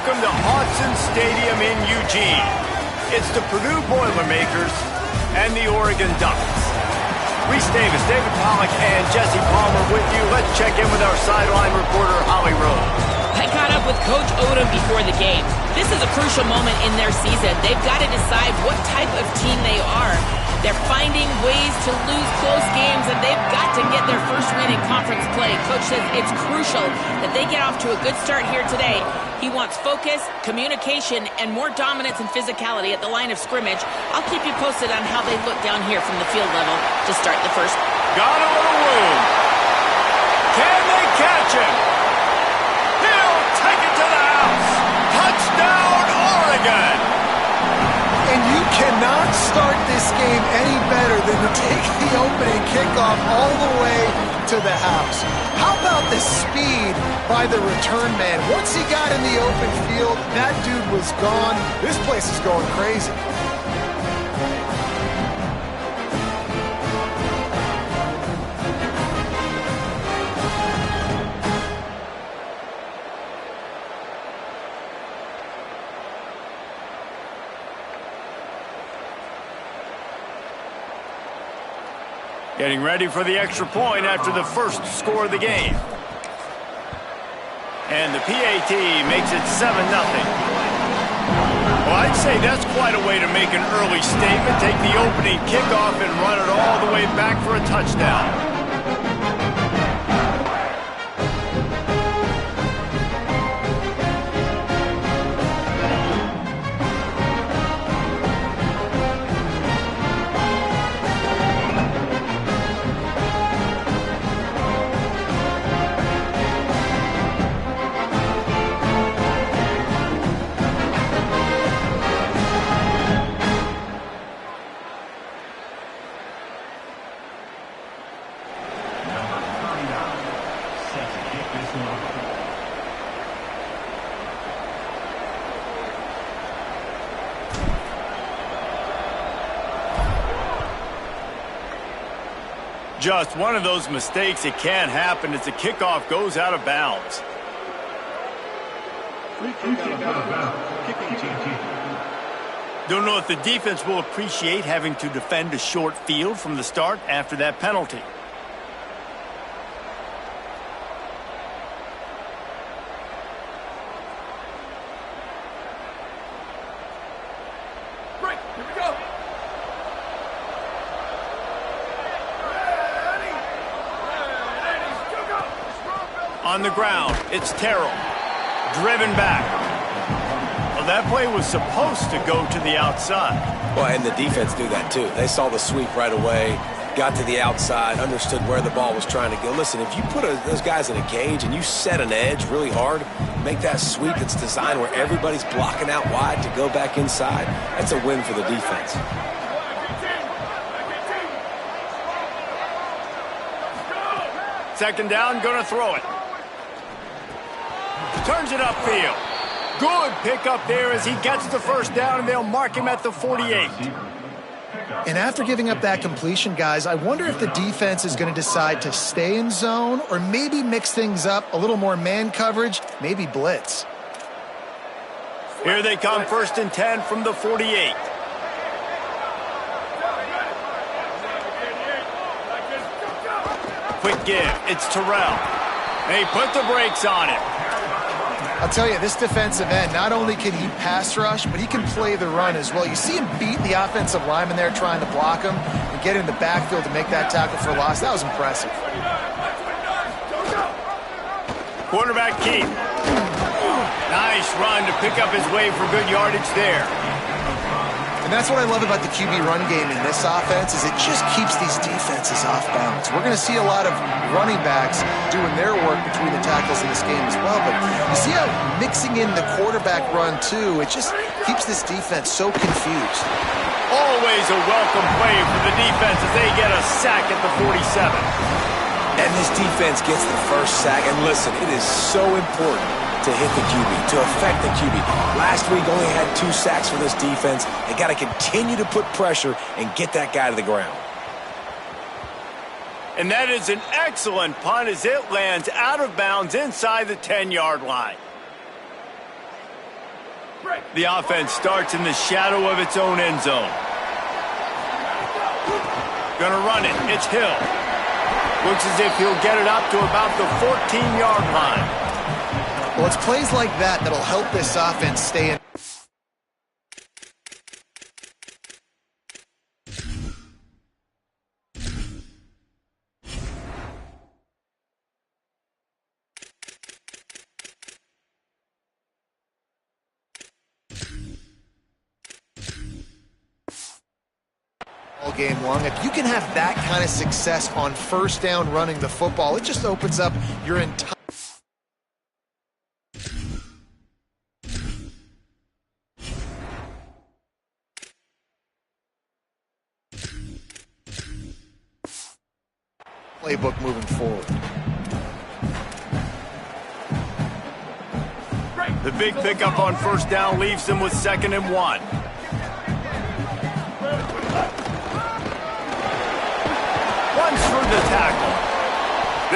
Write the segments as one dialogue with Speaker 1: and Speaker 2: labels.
Speaker 1: Welcome to Autzen Stadium in Eugene. It's the Purdue Boilermakers and the Oregon Ducks. Reese Davis, David Pollack, and Jesse Palmer with you. Let's check in with our sideline reporter, Holly Rowe.
Speaker 2: I caught up with Coach Odom before the game. This is a crucial moment in their season. They've got to decide what type of team they are. They're finding ways to lose close games, and they've got to get their first win in conference play. Coach says it's crucial that they get off to a good start here today. He wants focus, communication, and more dominance and physicality at the line of scrimmage. I'll keep you posted on how they look down here from the field level to start the first.
Speaker 1: Got a little room. Can they catch him? He'll take it to the house. Touchdown, Oregon.
Speaker 3: And you cannot start this game any better than to take the opening kickoff all the way to the house. How about the speed by the return man? Once he got in the open field, that dude was gone. This place is going crazy.
Speaker 1: Getting ready for the extra point after the first score of the game. And the PAT makes it 7-0. Well, I'd say that's quite a way to make an early statement. Take the opening kickoff and run it all the way back for a touchdown. Just one of those mistakes that can happen as the kickoff goes out of bounds. Don't know if the defense will appreciate having to defend a short field from the start after that penalty. On the ground, it's Terrell. Driven back. Well, that play was supposed to go to the outside.
Speaker 4: Well, and the defense knew that too. They saw the sweep right away, got to the outside, understood where the ball was trying to go. Listen, if you put those guys in a cage and you set an edge really hard, make that sweep that's designed where everybody's blocking out wide to go back inside, that's a win for the defense.
Speaker 1: Second down, gonna throw it. Turns it upfield. Good pickup there as he gets the first down, and they'll mark him at the 48.
Speaker 3: And after giving up that completion, guys, I wonder if the defense is going to decide to stay in zone or maybe mix things up, a little more man coverage, maybe blitz.
Speaker 1: Here they come, 1st and 10 from the 48. Quick give, it's Terrell. They put the brakes on him.
Speaker 3: I'll tell you, this defensive end, not only can he pass rush, but he can play the run as well. You see him beat the offensive lineman there trying to block him and get in the backfield to make that tackle for a loss. That was impressive.
Speaker 1: Quarterback Keith. Nice run to pick up his way for good yardage there.
Speaker 3: And that's what I love about the QB run game in this offense is it just keeps these defenses off balance. We're going to see a lot of running backs doing their work between the tackles in this game as well. But you see how mixing in the quarterback run too, it just keeps this defense so confused.
Speaker 1: Always a welcome play for the defense as they get a sack at the 47.
Speaker 4: And this defense gets the first sack. And listen, it is so important to hit the QB, to affect the QB. Last week only had 2 sacks for this defense. They got to continue to put pressure and get that guy to the ground.
Speaker 1: And that is an excellent punt as it lands out of bounds inside the 10-yard line. The offense starts in the shadow of its own end zone. Gonna run it. It's Hill. Looks as if he'll get it up to about the 14-yard line.
Speaker 3: Well, it's plays like that that'll help this offense stay in. All game long. If you can have that kind of success on first down running the football, it just opens up your entire playbook moving forward.
Speaker 1: The big pickup on first down leaves them with 2nd and 1. Runs through the tackle.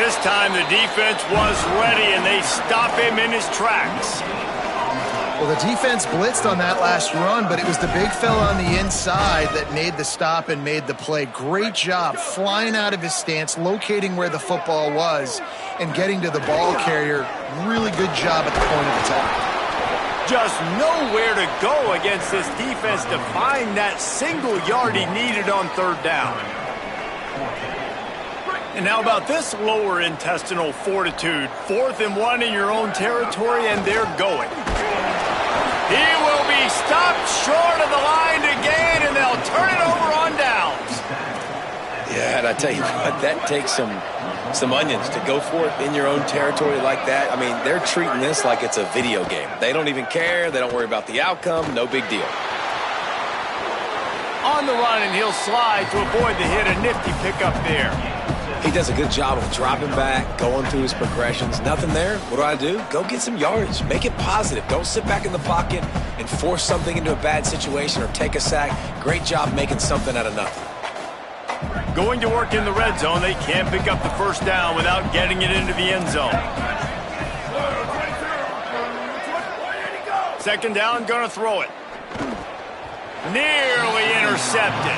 Speaker 1: This time the defense was ready and they stop him in his tracks.
Speaker 3: Well, the defense blitzed on that last run, but it was the big fella on the inside that made the stop and made the play. Great job flying out of his stance, locating where the football was, and getting to the ball carrier. Really good job at the point of attack.
Speaker 1: Just nowhere to go against this defense to find that single yard he needed on 3rd down. And how about this lower intestinal fortitude? 4th and 1 in your own territory, and they're going. He will be stopped short of the line to gain, and they'll turn it over on downs.
Speaker 4: Yeah, and I tell you what, that takes some onions to go for it in your own territory like that. I mean, they're treating this like it's a video game. They don't even care. They don't worry about the outcome. No big deal.
Speaker 1: On the run, and he'll slide to avoid the hit. A nifty pickup there.
Speaker 4: He does a good job of dropping back, going through his progressions. Nothing there. What do? Go get some yardage. Make it positive. Don't sit back in the pocket and force something into a bad situation or take a sack. Great job making something out of nothing.
Speaker 1: Going to work in the red zone. They can't pick up the first down without getting it into the end zone. 2nd down, gonna throw it. Nearly intercepted.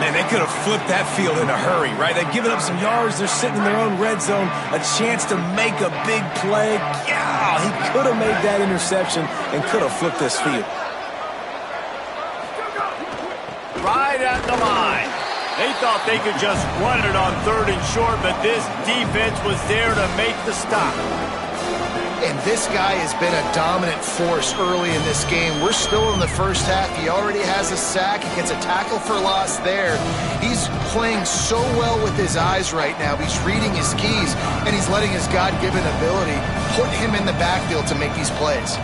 Speaker 4: Man, they could have flipped that field in a hurry, right? They've given up some yards. They're sitting in their own red zone. A chance to make a big play. Yeah, he could have made that interception and could have flipped this field.
Speaker 1: Right at the line. They thought they could just run it on 3rd and short, but this defense was there to make the stop.
Speaker 3: And this guy has been a dominant force early in this game. We're still in the first half. He already has a sack. He gets a tackle for loss there. He's playing so well with his eyes right now. He's reading his keys, and he's letting his God-given ability put him in the backfield to make these plays.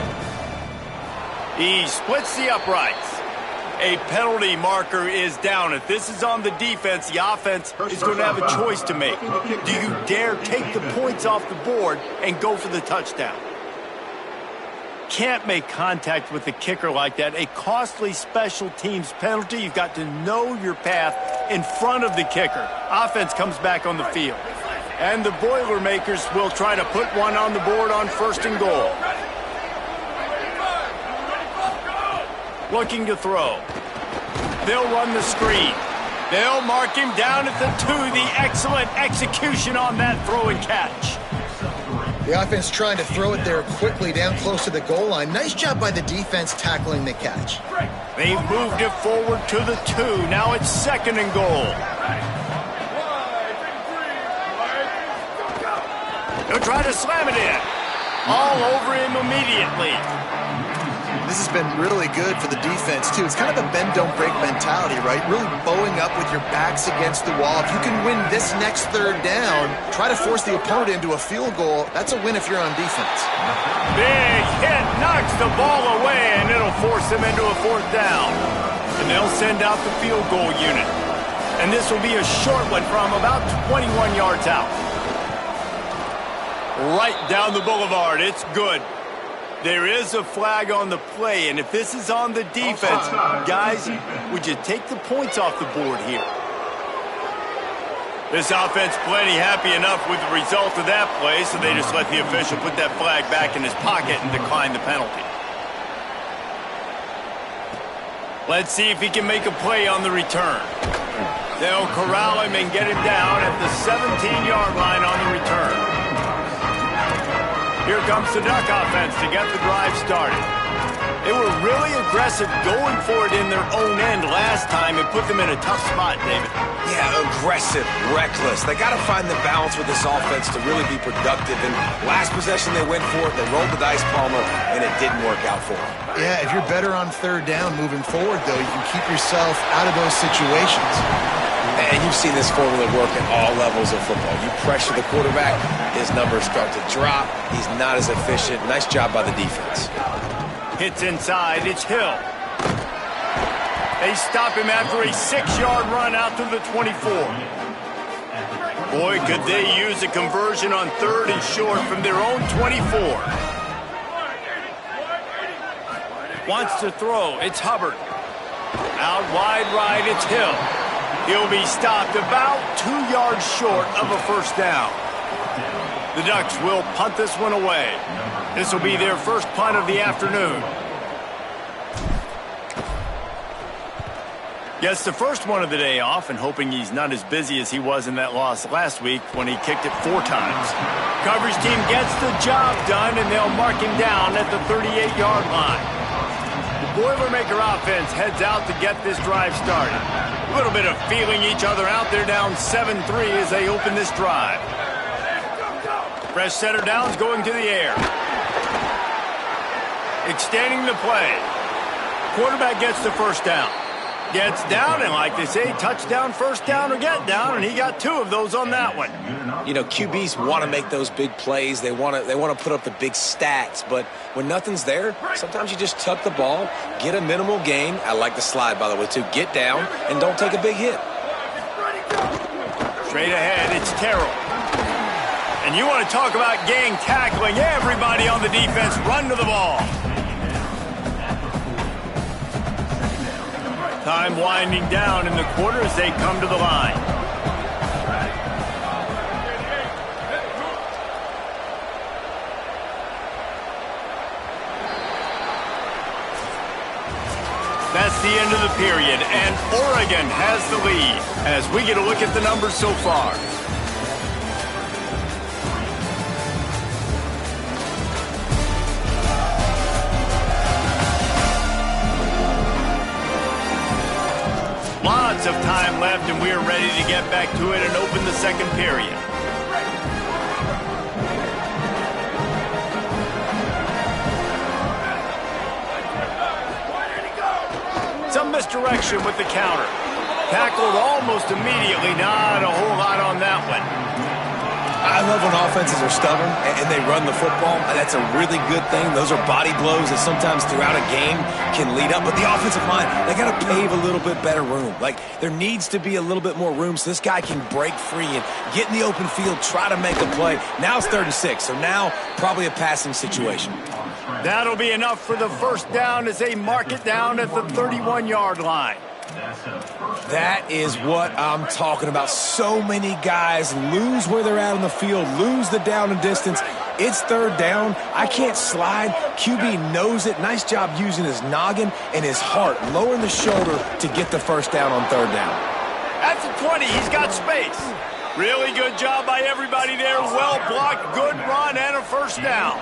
Speaker 1: He splits the uprights. A penalty marker is down. If this is on the defense, the offense is going to have a choice to make. Do you dare take the points off the board and go for the touchdown? Can't make contact with the kicker like that. A costly special teams penalty. You've got to know your path in front of the kicker. Offense comes back on the field. And the Boilermakers will try to put one on the board on 1st and goal. Looking to throw. They'll run the screen. They'll mark him down at the 2. The excellent execution on that throw and catch.
Speaker 3: The offense trying to throw it there quickly down close to the goal line. Nice job by the defense tackling the catch.
Speaker 1: They've moved it forward to the 2. Now it's 2nd and goal. They'll try to slam it in. All over him immediately.
Speaker 3: This has been really good for the defense, too. It's kind of a bend-don't-break mentality, right? Really bowing up with your backs against the wall. If you can win this next 3rd down, try to force the opponent into a field goal. That's a win if you're on defense.
Speaker 1: Big hit, knocks the ball away, and it'll force them into a 4th down. And they'll send out the field goal unit. And this will be a short one from about 21 yards out. Right down the boulevard. It's good. There is a flag on the play, and if this is on the defense, guys, would you take the points off the board here? This offense plenty happy enough with the result of that play, so they just let the official put that flag back in his pocket and decline the penalty. Let's see if he can make a play on the return. They'll corral him and get him down at the 17-yard line on the return. Here comes the Duck offense to get the drive started. They were really aggressive going for it in their own end last time and put them in a tough spot, David.
Speaker 4: Yeah, aggressive, reckless. They got to find the balance with this offense to really be productive. And last possession they went for it, they rolled the dice, Palmer, and it didn't work out for them.
Speaker 3: Yeah, if you're better on third down moving forward, though, you can keep yourself out of those situations.
Speaker 4: And you've seen this formula work at all levels of football. You pressure the quarterback, his numbers start to drop. He's not as efficient. Nice job by the defense.
Speaker 1: Hits inside, it's Hill. They stop him after a 6-yard run out to the 24. Boy, could they use a conversion on 3rd and short from their own 24. Wants to throw, it's Hubbard. Out wide right, it's Hill. He'll be stopped about 2 yards short of a first down. The Ducks will punt this one away. This will be their first punt of the afternoon. Gets the first one of the day off and hoping he's not as busy as he was in that loss last week when he kicked it 4 times. Coverage team gets the job done and they'll mark him down at the 38-yard line. The Boilermaker offense heads out to get this drive started. A little bit of feeling each other out. They're down 7-3 as they open this drive. Fresh setter downs going to the air. Extending the play. Quarterback gets the first down. Gets down, and like they say, touchdown, first down, or get down, and he got 2 of those on that one.
Speaker 4: You know, QBs want to make those big plays. They want to put up the big stats, but when nothing's there, sometimes you just tuck the ball, get a minimal gain. I like the slide, by the way, too. Get down and don't take a big hit.
Speaker 1: Straight ahead, it's Terrell. And you want to talk about gang tackling. Everybody on the defense run to the ball. Time winding down in the quarter as they come to the line. That's the end of the period, and Oregon has the lead as we get a look at the numbers so far. Lots of time left, and we are ready to get back to it and open the second period. Some misdirection with the counter. Tackled almost immediately. Not a whole lot on that one.
Speaker 4: I love when offenses are stubborn and they run the football. That's a really good thing. Those are body blows that sometimes throughout a game can lead up. But the offensive line, they got to pave a little bit better room. Like, there needs to be a little bit more room so this guy can break free and get in the open field, try to make a play. Now it's 3rd and 6, so now probably a passing situation.
Speaker 1: That'll be enough for the first down as they mark it down at the 31-yard line.
Speaker 4: That is what I'm talking about. So many guys lose where they're at on the field, lose the down and distance. It's 3rd down. I can't slide. QB knows it. Nice job using his noggin and his heart, lowering the shoulder to get the first down on 3rd down.
Speaker 1: At the 20, he's got space. Really good job by everybody there. Well blocked, good run, and a first down.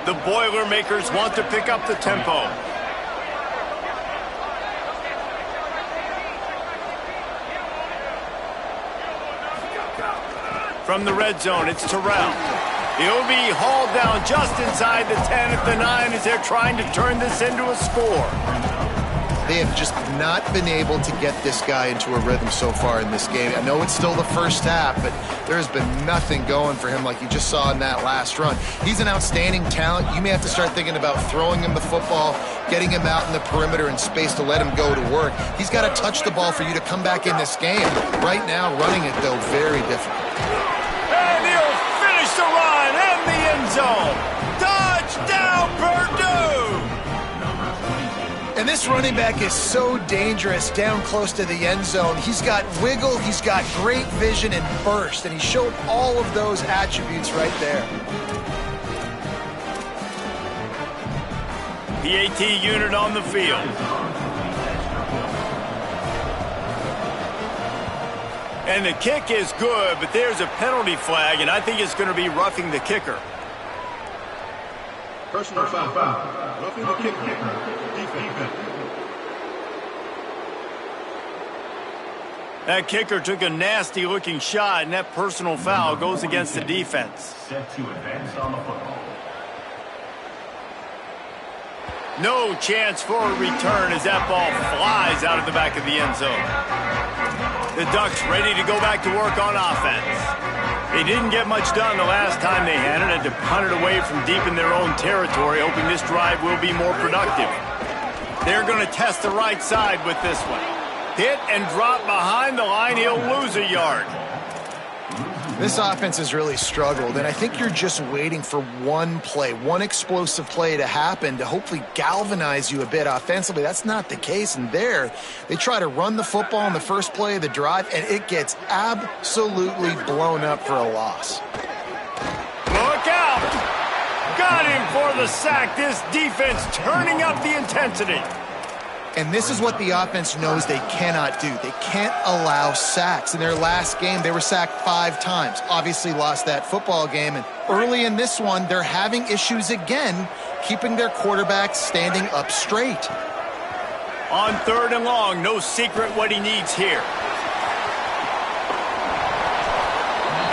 Speaker 1: The Boilermakers want to pick up the tempo. From the red zone, it's Terrell. He'll be hauled down just inside the 10 at the 9 as they're trying to turn this into a score.
Speaker 3: They have just not been able to get this guy into a rhythm so far in this game. I know it's still the first half, but there's been nothing going for him like you just saw in that last run. He's an outstanding talent. You may have to start thinking about throwing him the football, getting him out in the perimeter and space to let him go to work. He's got to touch the ball for you to come back in this game. Right now, running it, though, very difficult.
Speaker 1: And he'll finish the run in the end zone. Touchdown, Purdue!
Speaker 3: And this running back is so dangerous down close to the end zone. He's got wiggle, he's got great vision and burst, and he showed all of those attributes right there.
Speaker 1: PAT unit on the field. And the kick is good, but there's a penalty flag, and I think it's going to be roughing the kicker.
Speaker 5: Personal foul. Roughing the kicker. Defense.
Speaker 1: That kicker took a nasty-looking shot, and that personal foul goes against the defense.
Speaker 5: Set to advance on the football.
Speaker 1: No chance for a return as that ball flies out of the back of the end zone. The Ducks ready to go back to work on offense. They didn't get much done the last time they had it, and to punt it away from deep in their own territory, hoping this drive will be more productive. They're going to test the right side with this one. Hit and drop behind the line, he'll lose a yard.
Speaker 3: This offense has really struggled, and I think you're just waiting for one play, one explosive play to happen to hopefully galvanize you a bit offensively. That's not the case, and there, they try to run the football in the first play of the drive, and it gets absolutely blown up for a loss.
Speaker 1: Look out! Got him for the sack. This defense turning up the intensity.
Speaker 3: And this is what the offense knows they cannot do. They can't allow sacks. In their last game, they were sacked 5 times. Obviously lost that football game. And early in this one, they're having issues again, keeping their quarterback standing up straight.
Speaker 1: On 3rd and long, no secret what he needs here.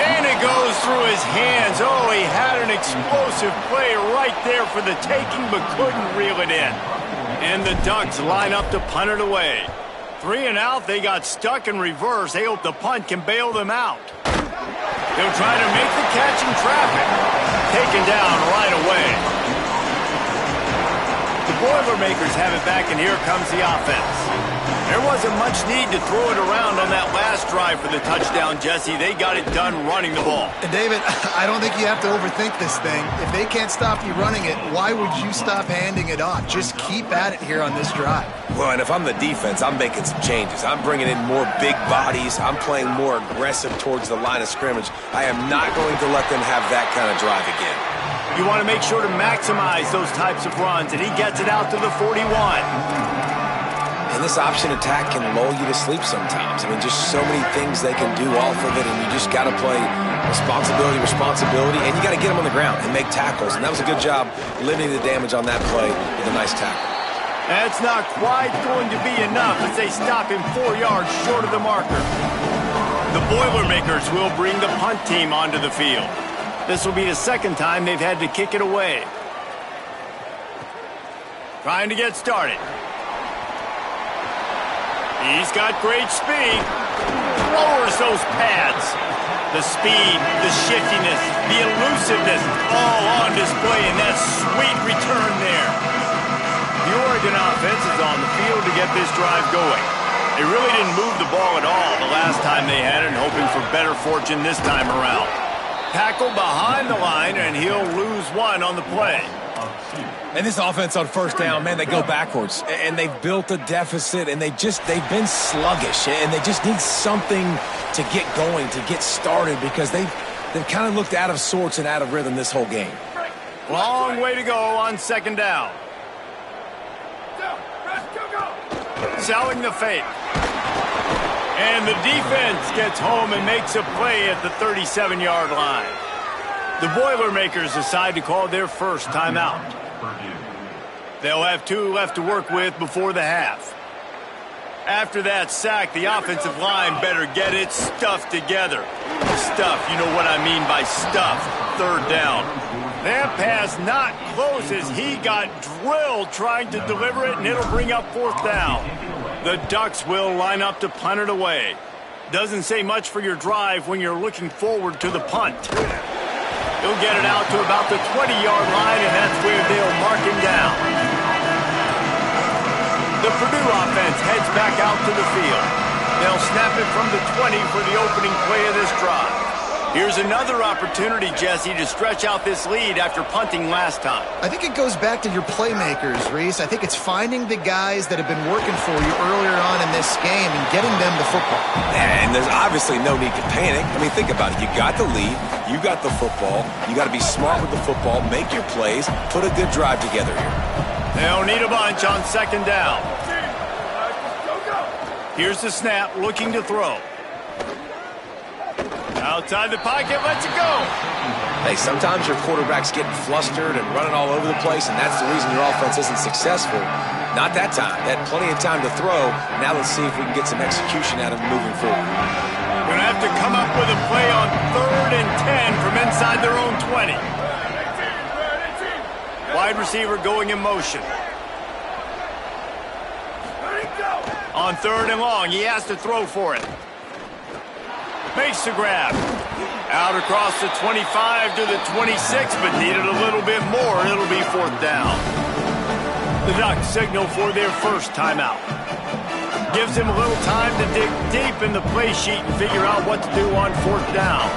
Speaker 1: And it goes through his hands. Oh, he had an explosive play right there for the taking, but couldn't reel it in. And the Ducks line up to punt it away. 3 and out, they got stuck in reverse. They hope the punt can bail them out. They'll try to make the catch in traffic. Taken down right away. The Boilermakers have it back, and here comes the offense. There wasn't much need to throw it around on that last drive for the touchdown, Jesse. They got it done running the ball.
Speaker 3: And David, I don't think you have to overthink this thing. If they can't stop you running it, why would you stop handing it off? Just keep at it here on this drive.
Speaker 4: Well, and if I'm the defense, I'm making some changes. I'm bringing in more big bodies. I'm playing more aggressive towards the line of scrimmage. I am not going to let them have that kind of drive again.
Speaker 1: You want to make sure to maximize those types of runs, and he gets it out to the 41.
Speaker 4: And this option attack can lull you to sleep sometimes. I mean, just so many things they can do off of it, and you just got to play responsibility, and you got to get them on the ground and make tackles. And that was a good job limiting the damage on that play with a nice tackle.
Speaker 1: That's not quite going to be enough as they stop him 4 yards short of the marker. The Boilermakers will bring the punt team onto the field. This will be the second time they've had to kick it away. Trying to get started. He's got great speed. Lowers those pads. The speed, the shiftiness, the elusiveness, all on display in that sweet return there. The Oregon offense is on the field to get this drive going. They really didn't move the ball at all the last time they had it, hoping for better fortune this time around. Tackle behind the line, and he'll lose 1 on the play.
Speaker 4: And this offense on 1st down, man, they go backwards. And they've built a deficit, and they've been sluggish. And they just need something to get going, to get started, because they've kind of looked out of sorts and out of rhythm this whole game.
Speaker 1: Long way to go on 2nd down. Selling the fake. And the defense gets home and makes a play at the 37-yard line. The Boilermakers decide to call their first timeout. They'll have 2 left to work with before the half. After that sack, the offensive line better get its stuff together. Stuff, you know what I mean by stuff. 3rd down. That pass not close as he got drilled trying to deliver it, and it'll bring up 4th down. The Ducks will line up to punt it away. Doesn't say much for your drive when you're looking forward to the punt. He'll get it out to about the 20-yard line, and that's where they'll mark him down. The Purdue offense heads back out to the field. They'll snap it from the 20 for the opening play of this drive. Here's another opportunity, Jesse, to stretch out this lead after punting last time.
Speaker 3: I think it goes back to your playmakers, Reese. I think it's finding the guys that have been working for you earlier on in this game and getting them the football.
Speaker 4: And there's obviously no need to panic. I mean, think about it. You got the lead. You got the football. You got to be smart with the football, make your plays, put a good drive together here.
Speaker 1: They'll need a bunch on 2nd down. Here's the snap, looking to throw. Outside the pocket, lets it go.
Speaker 4: Hey, sometimes your quarterback's getting flustered and running all over the place, and that's the reason your offense isn't successful. Not that time. They had plenty of time to throw. Now let's see if we can get some execution out of them moving forward.
Speaker 1: Going to have to come up with a play on 3rd and 10 from inside their own 20. Wide receiver going in motion. On 3rd and long, he has to throw for it. Makes the grab. Out across the 25 to the 26, but needed a little bit more. It'll be 4th down. The Ducks signal for their first timeout. Gives him a little time to dig deep in the play sheet and figure out what to do on 4th down.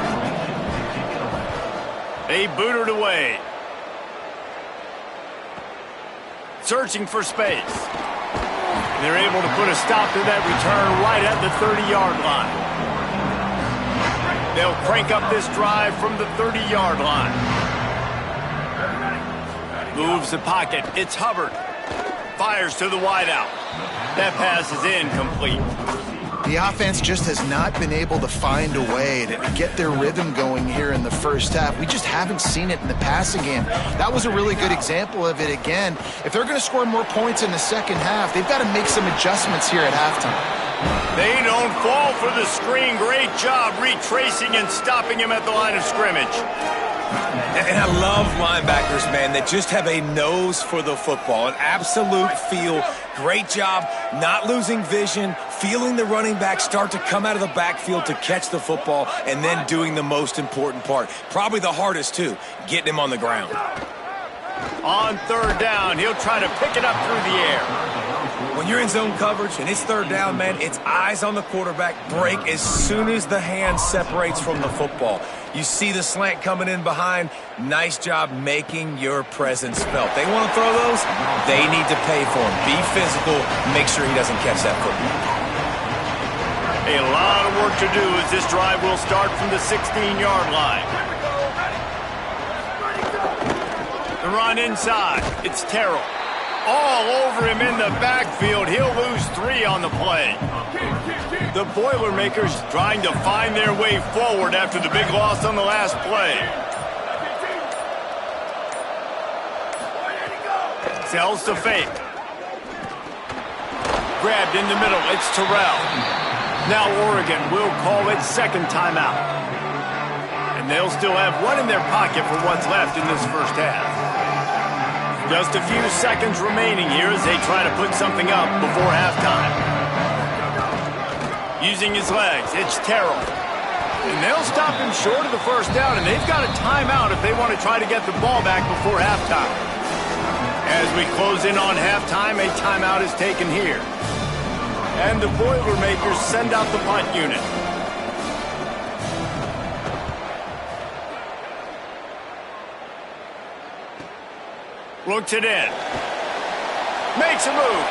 Speaker 1: They boot it away. Searching for space. They're able to put a stop to that return right at the 30-yard line. They'll crank up this drive from the 30-yard line. Moves the pocket. It's Hubbard. Fires to the wideout. That pass is incomplete.
Speaker 3: The offense just has not been able to find a way to get their rhythm going here in the first half. We just haven't seen it in the passing game. That was a really good example of it again. If they're going to score more points in the second half, they've got to make some adjustments here at halftime.
Speaker 1: They don't fall for the screen. Great job retracing and stopping him at the line of scrimmage.
Speaker 4: And I love linebackers, man, that just have a nose for the football, an absolute feel. Great job not losing vision, feeling the running back start to come out of the backfield to catch the football, and then doing the most important part. Probably the hardest, too, getting him on the ground.
Speaker 1: On 3rd down, he'll try to pick it up through the air.
Speaker 4: When you're in zone coverage and it's 3rd down, man, it's eyes on the quarterback, break as soon as the hand separates from the football. You see the slant coming in behind. Nice job making your presence felt. They want to throw those, they need to pay for them. Be physical, make sure he doesn't catch that football.
Speaker 1: A lot of work to do as this drive will start from the 16-yard line. The run inside. It's Terrell. All over him in the backfield. He'll lose 3 on the play. The Boilermakers trying to find their way forward after the big loss on the last play. Sells to fake. Grabbed in the middle. It's Terrell. Now Oregon will call its second timeout. And they'll still have one in their pocket for what's left in this first half. Just a few seconds remaining here as they try to put something up before halftime. Using his legs, it's Terrell. And they'll stop him short of the first down, and they've got a timeout if they want to try to get the ball back before halftime. As we close in on halftime, a timeout is taken here. And the Boilermakers send out the punt unit. Looks it in. Makes a move.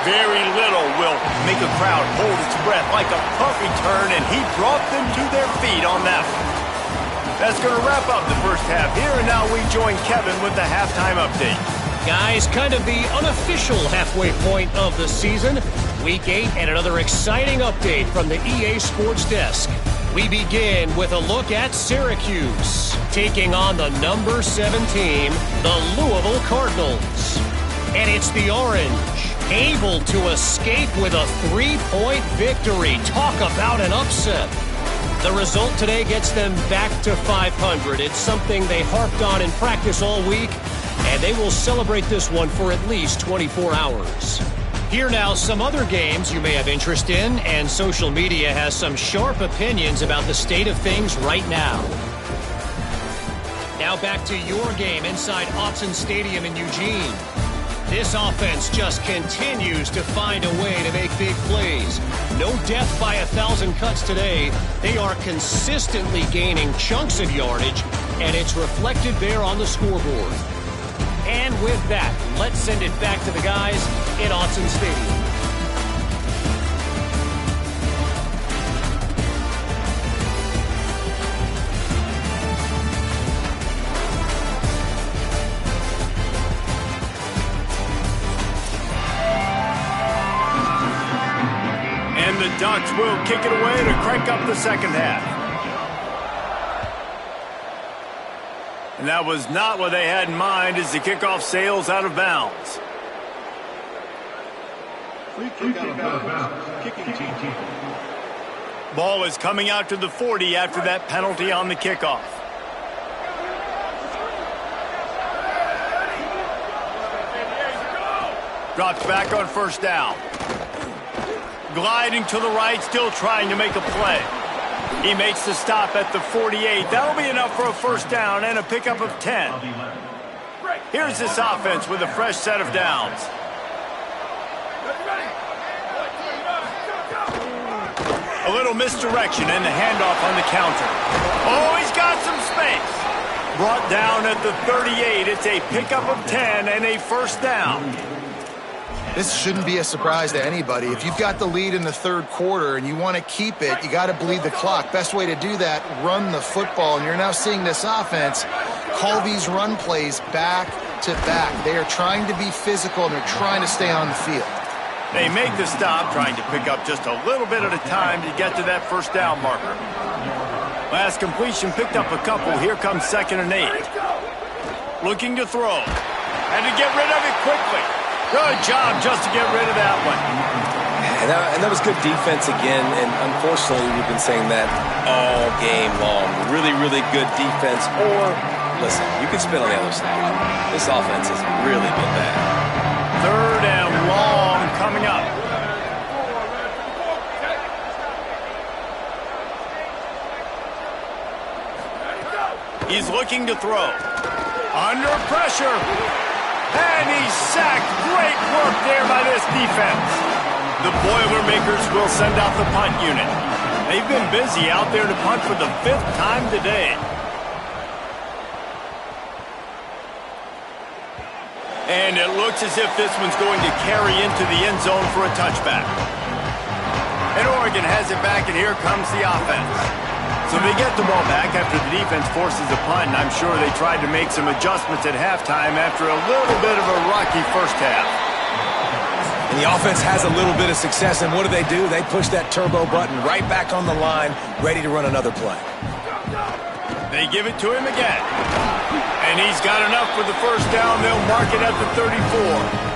Speaker 1: Very little will make a crowd hold its breath like a punt return, and he brought them to their feet on that one. That's going to wrap up the first half here, and now we join Kevin with the halftime update.
Speaker 6: Guys, kind of the unofficial halfway point of the season. Week 8 and another exciting update from the EA Sports Desk. We begin with a look at Syracuse, taking on the number 7 team, the Louisville Cardinals. And it's the Orange, able to escape with a 3-point victory. Talk about an upset. The result today gets them back to 500. It's something they harped on in practice all week, and they will celebrate this one for at least 24 hours. Here now, some other games you may have interest in, and social media has some sharp opinions about the state of things right now. Now back to your game inside Autzen Stadium in Eugene. This offense just continues to find a way to make big plays. No death by 1,000 cuts today. They are consistently gaining chunks of yardage, and it's reflected there on the scoreboard. And with that, let's send it back to the guys in Autzen Stadium.
Speaker 1: And the Ducks will kick it away to crank up the second half. And that was not what they had in mind as the kickoff sails out of bounds.
Speaker 5: Free kick out of bounds. Kicking team.
Speaker 1: Ball is coming out to the 40 after that penalty on the kickoff. Drops back on first down. Gliding to the right, still trying to make a play. He makes the stop at the 48. That'll be enough for a first down and a pickup of 10. Here's this offense with a fresh set of downs. A little misdirection and the handoff on the counter. Oh, he's got some space. Brought down at the 38. It's a pickup of 10 and a first down.
Speaker 3: This shouldn't be a surprise to anybody. If you've got the lead in the third quarter and you want to keep it, you got to bleed the clock. Best way to do that, run the football. And you're now seeing this offense call these run plays back to back. They are trying to be physical and they're trying to stay on the field.
Speaker 1: They make the stop, trying to pick up just a little bit at a time to get to that first down marker. Last completion picked up a couple. Here comes 2nd and 8. Looking to throw. And to get rid of it quickly. Good job just to get rid of that one.
Speaker 4: And that was good defense again, and unfortunately we've been saying that all game long. Really, really good defense. Or, listen, you can spin on the other side. This offense has really been bad.
Speaker 1: 3rd and long coming up. He's looking to throw. Under pressure. And he's sacked. Great work there by this defense. The Boilermakers will send out the punt unit. They've been busy out there to punt for the 5th time today. And it looks as if this one's going to carry into the end zone for a touchback. And Oregon has it back, and here comes the offense. So they get the ball back after the defense forces a punt, and I'm sure they tried to make some adjustments at halftime after a little bit of a rocky first half.
Speaker 4: And the offense has a little bit of success, and what do? They push that turbo button right back on the line, ready to run another play.
Speaker 1: They give it to him again. And he's got enough for the first down. They'll mark it at the 34.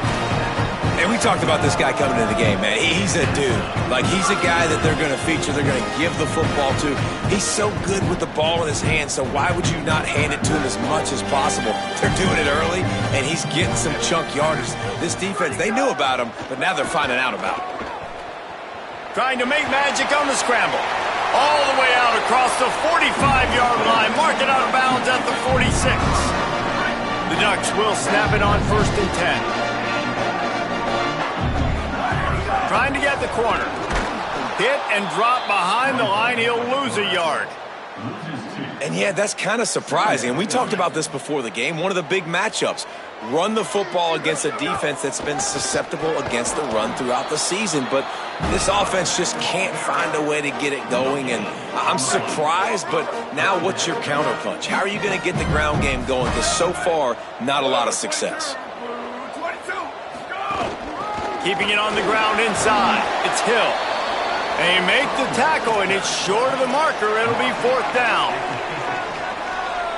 Speaker 4: And we talked about this guy coming into the game, man. He's a dude. Like, he's a guy that they're going to feature, they're going to give the football to. He's so good with the ball in his hand, so why would you not hand it to him as much as possible? They're doing it early, and he's getting some chunk yardage. This defense, they knew about him, but now they're finding out about him.
Speaker 1: Trying to make magic on the scramble. All the way out across the 45-yard line. Mark it out of bounds at the 46. The Ducks will snap it on 1st and 10. Trying to get the corner. Hit and drop behind the line. He'll lose a yard.
Speaker 4: And yeah, that's kind of surprising. And we talked about this before the game. One of the big matchups. Run the football against a defense that's been susceptible against the run throughout the season. But this offense just can't find a way to get it going. And I'm surprised, but now what's your counterpunch? How are you going to get the ground game going? Because so far, not a lot of success.
Speaker 1: Keeping it on the ground inside. It's Hill. They make the tackle, and it's short of the marker. It'll be 4th down.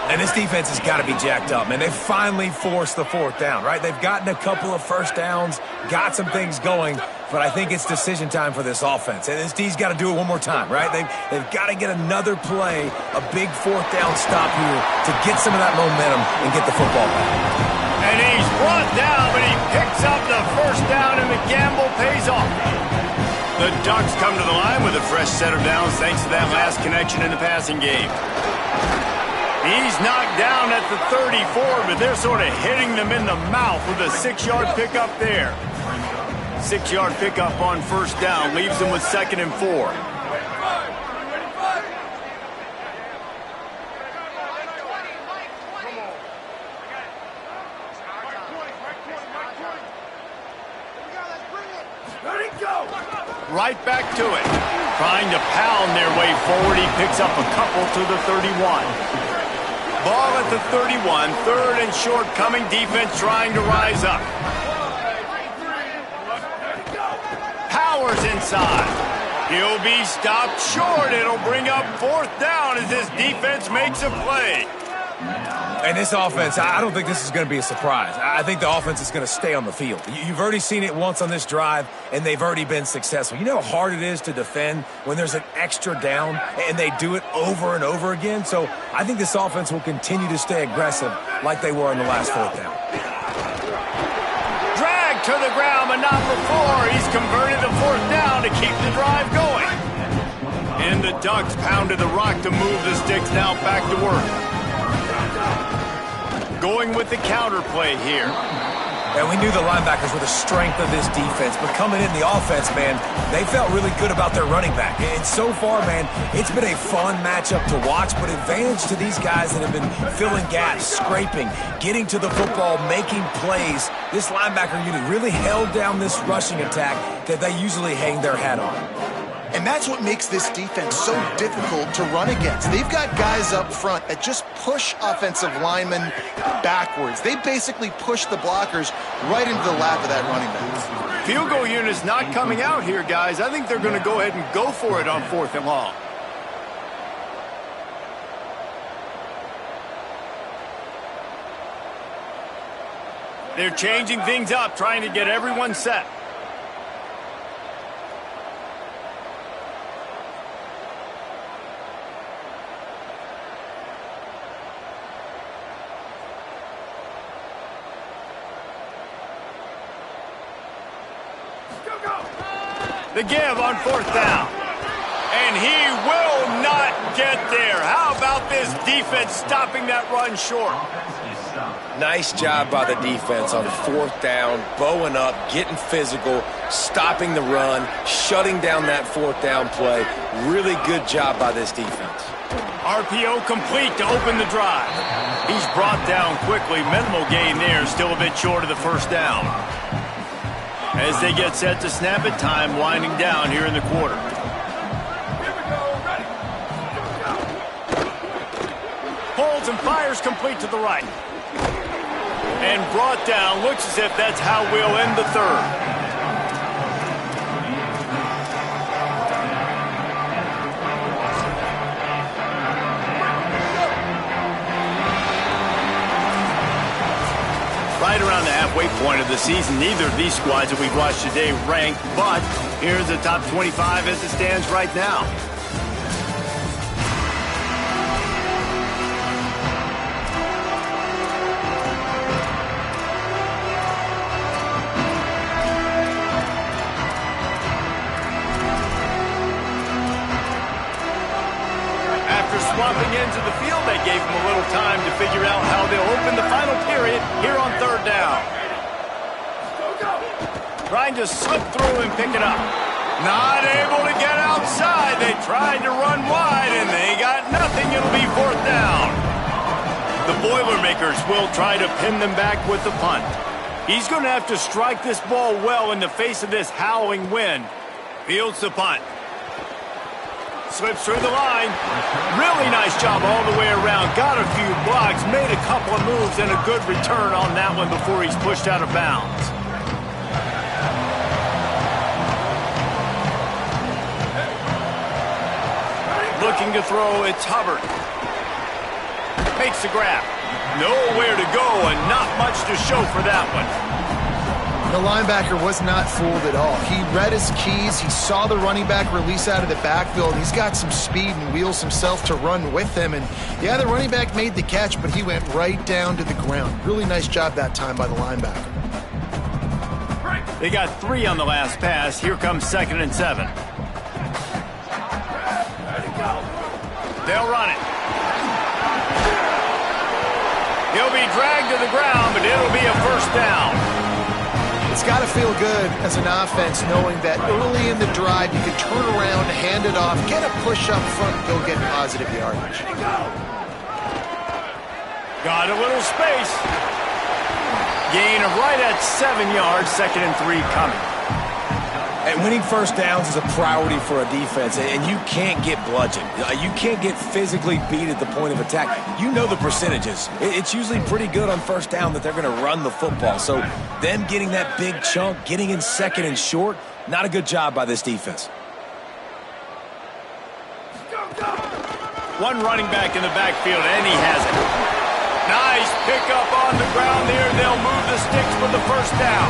Speaker 4: And this defense has got to be jacked up, man. They finally forced the 4th down, right? They've gotten a couple of first downs, got some things going, but I think it's decision time for this offense. And this D's got to do it one more time, right? They've got to get another play, a big 4th down stop here to get some of that momentum and get the football back.
Speaker 1: And he's brought down, but he picks up the first down, and the gamble pays off. The Ducks come to the line with a fresh set of downs thanks to that last connection in the passing game. He's knocked down at the 34, but they're sort of hitting them in the mouth with a 6-yard pickup there. 6-yard pickup on first down leaves them with 2nd and 4. Right back to it. Trying to pound their way forward. He picks up a couple to the 31. Ball at the 31. 3rd and short coming. Defense trying to rise up. Powers inside. He'll be stopped short. It'll bring up 4th down as this defense makes a play.
Speaker 4: And this offense, I don't think this is going to be a surprise. I think the offense is going to stay on the field. You've already seen it once on this drive, and they've already been successful. You know how hard it is to defend when there's an extra down, and they do it over and over again? So I think this offense will continue to stay aggressive like they were in the last 4th down.
Speaker 1: Dragged to the ground, but not before. He's converted the 4th down to keep the drive going. And the Ducks pounded the rock to move the sticks now back to work. Going with the counter play here.
Speaker 4: And we knew the linebackers were the strength of this defense, but coming in the offense, man, they felt really good about their running back. And so far, man, it's been a fun matchup to watch, but advantage to these guys that have been filling gaps, scraping, getting to the football, making plays. This linebacker unit really held down this rushing attack that they usually hang their hat on.
Speaker 3: And that's what makes this defense so difficult to run against. They've got guys up front that just push offensive linemen backwards. They basically push the blockers right into the lap of that running back.
Speaker 1: Field goal unit's not coming out here, guys. I think they're going to go ahead and go for it on 4th and long. They're changing things up, trying to get everyone set. The give on 4th down. And he will not get there. How about this defense stopping that run short?
Speaker 4: Nice job by the defense on 4th down, bowing up, getting physical, stopping the run, shutting down that 4th down play. Really good job by this defense.
Speaker 1: RPO complete to open the drive. He's brought down quickly. Minimal gain there, still a bit short of the 1st down. As they get set to snap it, time winding down here in the quarter. Holds and fires complete to the right. And brought down, looks as if that's how we'll end the 3rd. Right around the halfway point of the season, neither of these squads that we've watched today rank, but here's the top 25 as it stands right now. Swapping into the field, that gave them a little time to figure out how they'll open the final period here on 3rd down. Trying to slip through and pick it up. Not able to get outside. They tried to run wide, and they got nothing. It'll be 4th down. The Boilermakers will try to pin them back with the punt. He's going to have to strike this ball well in the face of this howling wind. Fields the punt. Slips through the line. Really nice job all the way around. Got a few blocks, made a couple of moves, and a good return on that one before he's pushed out of bounds. Looking to throw, it's Hubbard. Makes the grab. Nowhere to go and not much to show for that one.
Speaker 3: The linebacker was not fooled at all. He read his keys. He saw the running back release out of the backfield. He's got some speed and wheels himself to run with him. And, yeah, the running back made the catch, but he went right down to the ground. Really nice job that time by the linebacker.
Speaker 1: They got 3 on the last pass. Here comes 2nd and 7. They'll run it. He'll be dragged to the ground, but it'll be a 1st down.
Speaker 3: It's got to feel good as an offense knowing that early in the drive you can turn around, hand it off, get a push up front, and go get positive yardage.
Speaker 1: Got a little space. Gain of right at 7 yards, 2nd and 3 coming.
Speaker 4: And winning 1st downs is a priority for a defense, and you can't get bludgeoned. You can't get physically beat at the point of attack. You know the percentages. It's usually pretty good on 1st down that they're going to run the football. So them getting that big chunk, getting in 2nd and short, not a good job by this defense.
Speaker 1: One running back in the backfield, and he has it. Nice pickup on the ground there. They'll move the sticks for the first down.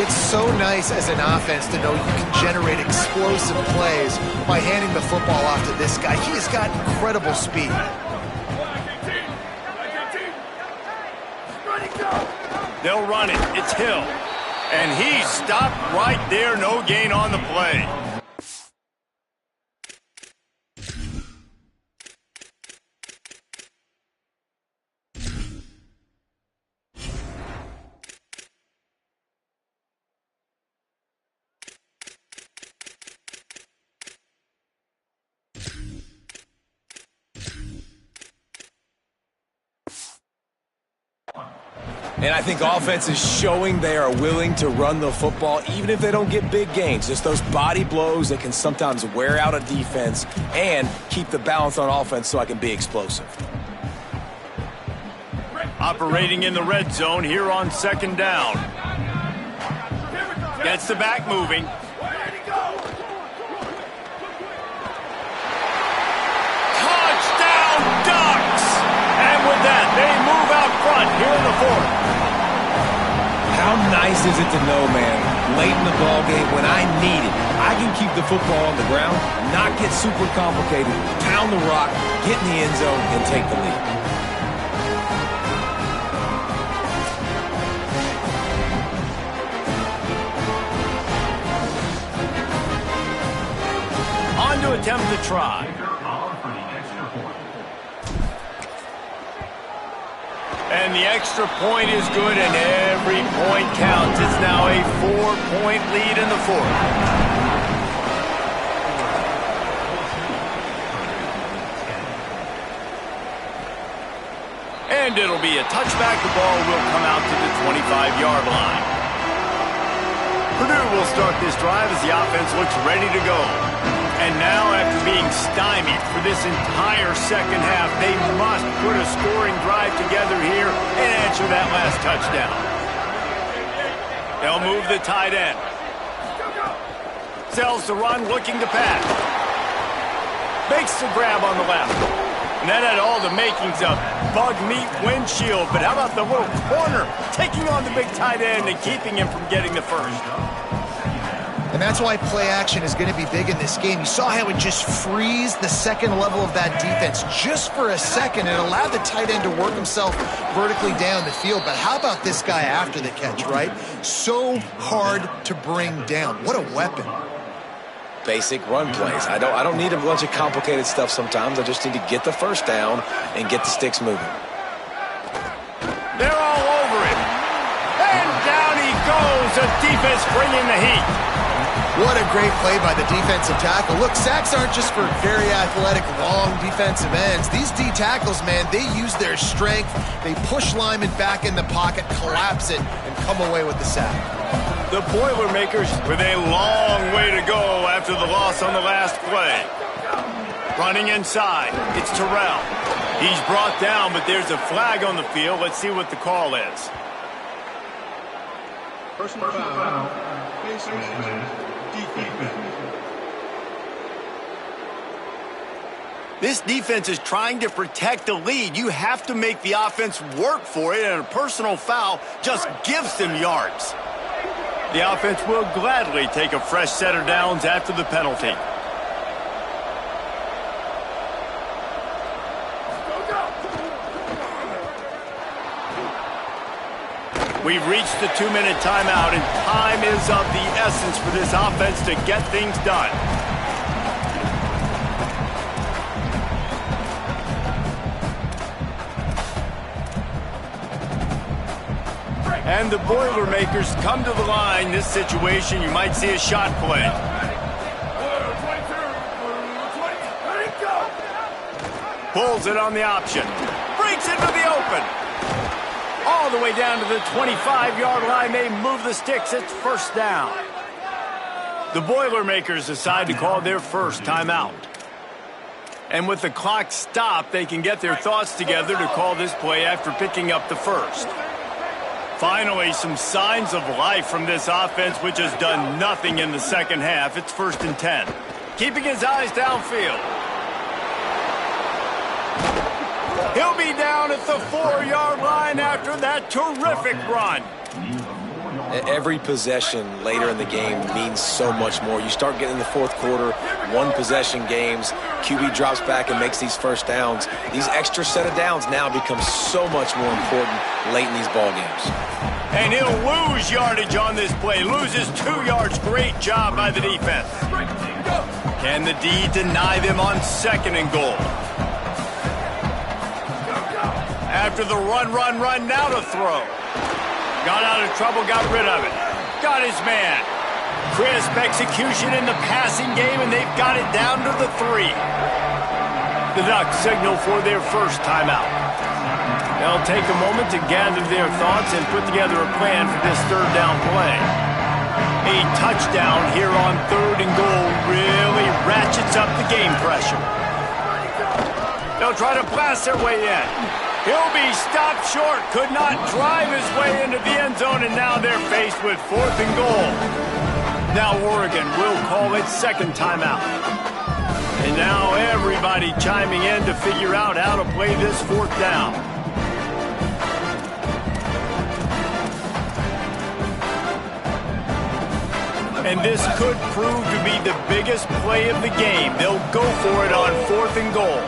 Speaker 3: It's so nice as an offense to know you can generate explosive plays by handing the football off to this guy. He has got incredible speed.
Speaker 1: They'll run it. It's Hill. And he stopped right there. No gain on the play.
Speaker 4: And I think offense is showing they are willing to run the football, even if they don't get big gains. Just those body blows that can sometimes wear out a defense and keep the balance on offense so I can be explosive.
Speaker 1: Operating in the red zone here on second down. Gets the back moving. Touchdown, Ducks! And with that, they move out front here in the fourth.
Speaker 4: How nice is it to know, man, late in the ball game when I need it, I can keep the football on the ground, not get super complicated, pound the rock, get in the end zone, and take the lead.
Speaker 1: On to attempt the try. And the extra point is good, and every point counts. It's now a 4-point lead in the fourth. And it'll be a touchback. The ball will come out to the 25-yard line. Purdue will start this drive as the offense looks ready to go. And now, after being stymied for this entire second half, they must put a scoring drive together here and answer that last touchdown. They'll move the tight end. Sells the run, looking to pass. Makes the grab on the left. And that had all the makings of bug meat windshield. But how about the little corner taking on the big tight end and keeping him from getting the first?
Speaker 3: And that's why play action is going to be big in this game. You saw how it just frees the second level of that defense just for a second. It allowed the tight end to work himself vertically down the field. But how about this guy after the catch, right? So hard to bring down. What a weapon.
Speaker 4: Basic run plays. I don't need a bunch of complicated stuff sometimes. I just need to get the first down and get the sticks moving.
Speaker 1: They're all over it. And down he goes. The defense bringing the heat.
Speaker 3: What a great play by the defensive tackle. Look, sacks aren't just for very athletic, long defensive ends. These D tackles, man, they use their strength. They push linemen back in the pocket, collapse it, and come away with the sack.
Speaker 1: The Boilermakers with a long way to go after the loss on the last play. Running inside, it's Terrell. He's brought down, but there's a flag on the field. Let's see what the call is.
Speaker 5: Personal foul. Defense.
Speaker 1: This defense is trying to protect the lead. You have to make the offense work for it, and a personal foul just gives them yards. The offense will gladly take a fresh set of downs after the penalty. We've reached the 2-minute timeout, and time is of the essence for this offense to get things done. And the Boilermakers come to the line. This situation, you might see a shot play. Pulls it on the option. Breaks into the open. All the way down to the 25-yard line. They move the sticks. It's first down. The Boilermakers decide to call their first timeout. And with the clock stopped, they can get their thoughts together to call this play after picking up the first. Finally, some signs of life from this offense, which has done nothing in the second half. It's 1st and 10. Keeping his eyes downfield. He'll be down at the 4-yard line after that terrific run.
Speaker 4: Every possession later in the game means so much more. You start getting in the fourth quarter, one-possession games, QB drops back and makes these first downs. These extra set of downs now become so much more important late in these ball games.
Speaker 1: And he'll lose yardage on this play. Loses 2 yards. Great job by the defense. Can the D deny them on 2nd and goal? After the run, now to throw. Got out of trouble, got rid of it. Got his man. Crisp execution in the passing game, and they've got it down to the 3. The Ducks signal for their first timeout. They'll take a moment to gather their thoughts and put together a plan for this 3rd down play. A touchdown here on 3rd and goal really ratchets up the game pressure. They'll try to blast their way in. He'll be stopped short, could not drive his way into the end zone, and now they're faced with 4th and goal. Now Oregon will call its 2nd timeout. And now everybody chiming in to figure out how to play this 4th down. And this could prove to be the biggest play of the game. They'll go for it on 4th and goal.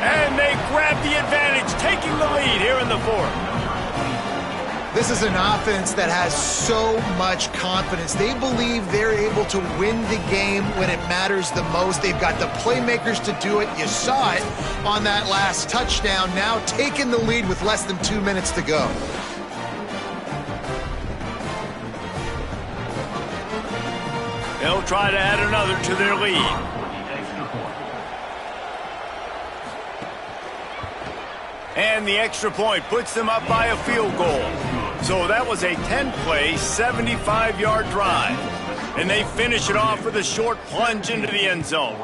Speaker 1: And they grab the advantage, taking the lead here in the 4th.
Speaker 3: This is an offense that has so much confidence. They believe they're able to win the game when it matters the most. They've got the playmakers to do it. You saw it on that last touchdown. Now taking the lead with less than 2 minutes to go.
Speaker 1: They'll try to add another to their lead. And the extra point puts them up by a field goal. So that was a 10-play, 75-yard drive. And they finish it off with a short plunge into the end zone.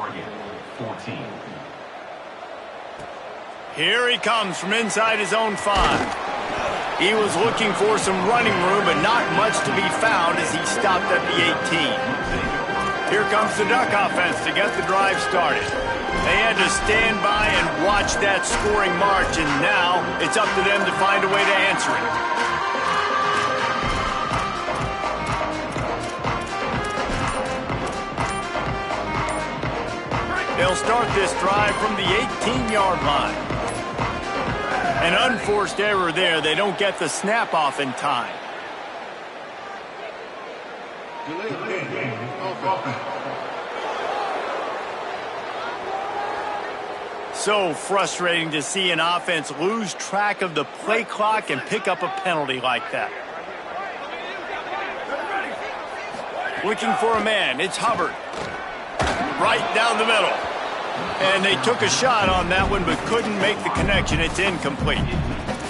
Speaker 1: Here he comes from inside his own 5. He was looking for some running room, but not much to be found as he stopped at the 18. Here comes the Duck offense to get the drive started. They had to stand by and watch that scoring march, and now it's up to them to find a way to answer it. They'll start this drive from the 18-yard line. An unforced error there. They don't get the snap off in time. So frustrating to see an offense lose track of the play clock and pick up a penalty like that. Looking for a man. It's Hubbard. Right down the middle. And they took a shot on that one but couldn't make the connection. It's incomplete.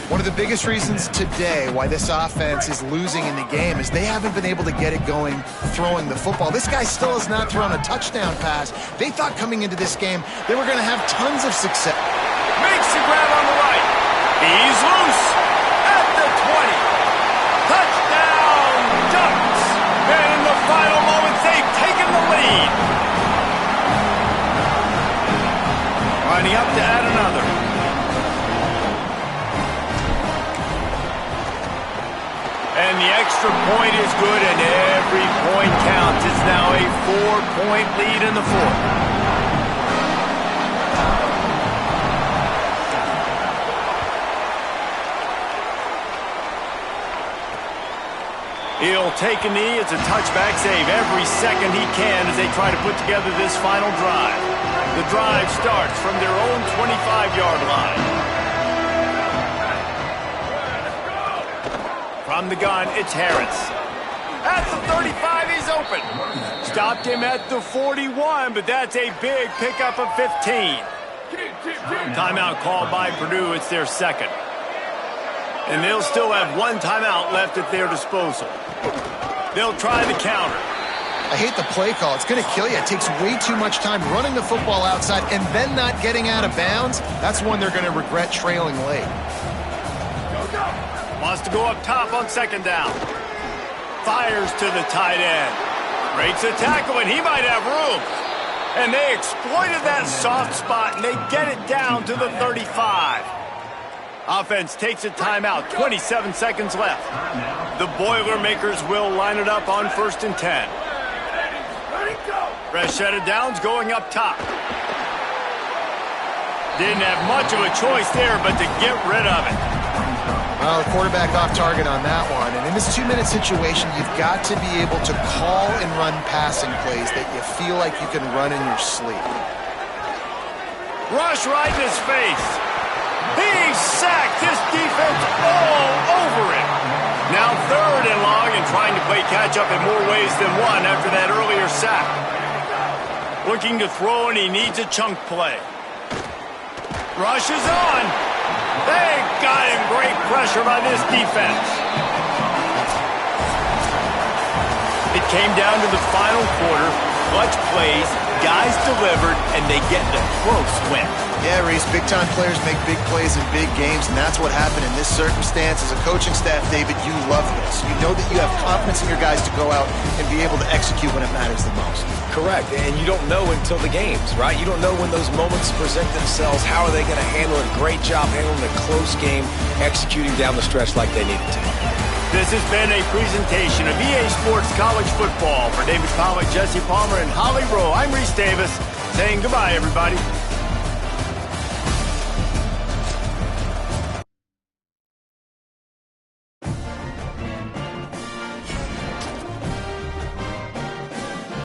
Speaker 3: One of the biggest reasons today why this offense is losing in the game is they haven't been able to get it going throwing the football. This guy still has not thrown a touchdown pass. They thought coming into this game they were going to have tons of success.
Speaker 1: Makes the grab on the right. He's loose at the 20. Touchdown, Ducks. And in the final moments, they've taken the lead. Lining up to add another. And the extra point is good, and every point counts. It's now a 4-point lead in the 4th. He'll take a knee. It's a touchback save every second he can as they try to put together this final drive. The drive starts from their own 25-yard line. From the gun, it's Harris. At the 35, he's open. Stopped him at the 41, but that's a big pickup of 15. Timeout called by Purdue. It's their 2nd. And they'll still have 1 timeout left at their disposal. They'll try the counter.
Speaker 3: I hate the play call. It's going to kill you. It takes way too much time running the football outside and then not getting out of bounds. That's one they're going to regret trailing late.
Speaker 1: Wants to go up top on 2nd down. Fires to the tight end. Breaks a tackle, and he might have room. And they exploited that soft spot, and they get it down to the 35. Offense takes a timeout, 27 seconds left. The Boilermakers will line it up on 1st and 10. Fresh set of downs going up top. Didn't have much of a choice there, but to get rid of it.
Speaker 3: Well, the quarterback off target on that one. And in this 2-minute situation, you've got to be able to call and run passing plays that you feel like you can run in your sleep.
Speaker 1: Rush right in his face. He sacked his defense all over him. Now 3rd and long and trying to play catch-up in more ways than one after that earlier sack. Looking to throw, and he needs a chunk play. Rush is on. They got him. Great pressure by this defense. It came down to the final quarter. Clutch plays, guys delivered, and they get the close win.
Speaker 3: Yeah, Reese, big-time players make big plays in big games, and that's what happened in this circumstance. As a coaching staff, David, you love this. You know that you have confidence in your guys to go out and be able to execute when it matters the most.
Speaker 4: Correct, and you don't know until the games, right? You don't know when those moments present themselves. How are they going to handle it? Great job handling a close game, executing down the stretch like they needed to.
Speaker 1: This has been a presentation of EA Sports College Football. For David Pollack, Jesse Palmer, and Holly Rowe, I'm Reese Davis, saying goodbye, everybody.